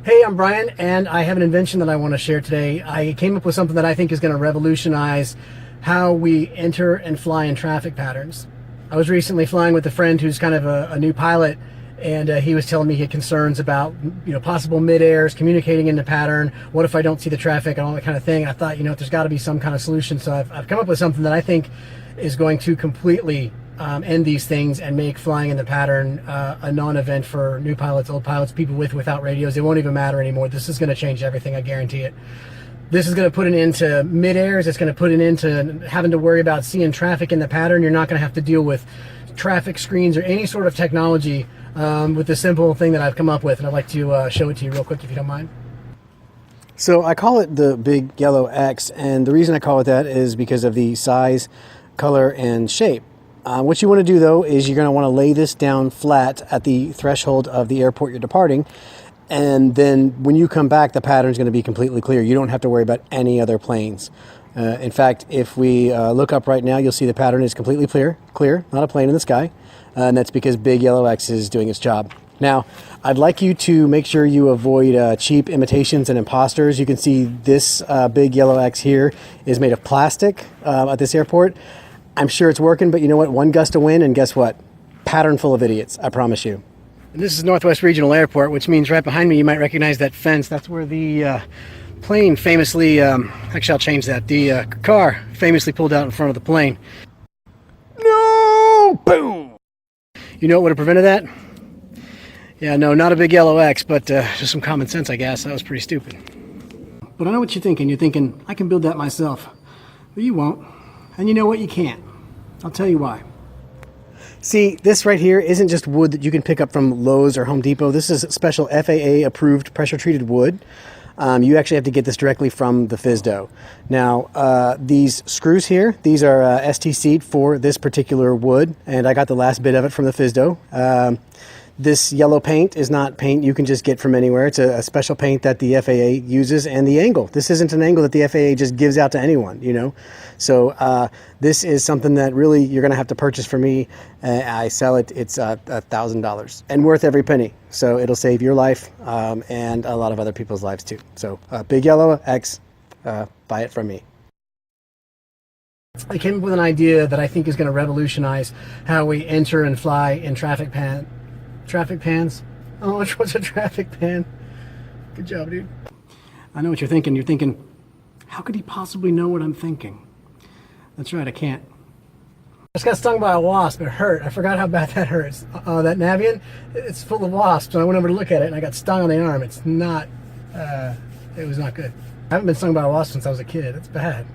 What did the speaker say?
Hey, I'm Brian, and I have an invention that I want to share today. I came up with something that I think is going to revolutionize how we enter and fly in traffic patterns. I was recently flying with a friend who's kind of a new pilot, and he was telling me he had concerns about, possible mid-airs, communicating in the pattern. What if I don't see the traffic and all that kind of thing? I thought, there's got to be some kind of solution. So I've come up with something that I think is going to completely end these things and make flying in the pattern a non-event for new pilots, old pilots, people without radios. It won't even matter anymore. This is going to change everything, I guarantee it. This is going to put an end to mid-airs. It's going to put an end to having to worry about seeing traffic in the pattern. You're not going to have to deal with traffic screens or any sort of technology with the simple thing that I've come up with, and I'd like to show it to you real quick if you don't mind. So I call it the big yellow X, and the reason I call it that is because of the size, color, and shape. What you want to do, though, is you're going to want to lay this down flat at the threshold of the airport you're departing, and then when you come back, the pattern is going to be completely clear. You don't have to worry about any other planes. In fact, if we look up right now, you'll see the pattern is completely clear, not a plane in the sky, and that's because big yellow X is doing its job. Now, I'd like you to make sure you avoid cheap imitations and imposters. You can see this big yellow X here is made of plastic at this airport. I'm sure it's working, but you know what? One gust of wind, and guess what? Pattern full of idiots, I promise you. And this is Northwest Regional Airport, which means right behind me you might recognize that fence. That's where the plane famously, actually I'll change that, the car famously pulled out in front of the plane. No! Boom! You know what would have prevented that? Yeah, no, not a big yellow X, but just some common sense, I guess. That was pretty stupid. But I know what you're thinking. You're thinking, I can build that myself. But you won't. And you know what? You can't. I'll tell you why. See, this right here isn't just wood that you can pick up from Lowe's or Home Depot. This is special FAA approved pressure treated wood. You actually have to get this directly from the FSDO. Now, these screws here, these are STC'd for this particular wood, and I got the last bit of it from the FSDO. This yellow paint is not paint you can just get from anywhere. It's a special paint that the FAA uses, and the angle. This isn't an angle that the FAA just gives out to anyone, So this is something that really you're going to have to purchase for me. I sell it. It's $1,000 and worth every penny. So it'll save your life and a lot of other people's lives too. So big yellow X, buy it from me. I came up with an idea that I think is going to revolutionize how we enter and fly in traffic pans. Oh, what's a traffic pan? Good job, dude. I know what you're thinking. You're thinking, how could he possibly know what I'm thinking? That's right, I can't. I just got stung by a wasp. It hurt. I forgot how bad that hurts. That Navian, it's full of wasps. And I went over to look at it, and I got stung on the arm. It's not, it was not good. I haven't been stung by a wasp since I was a kid. It's bad.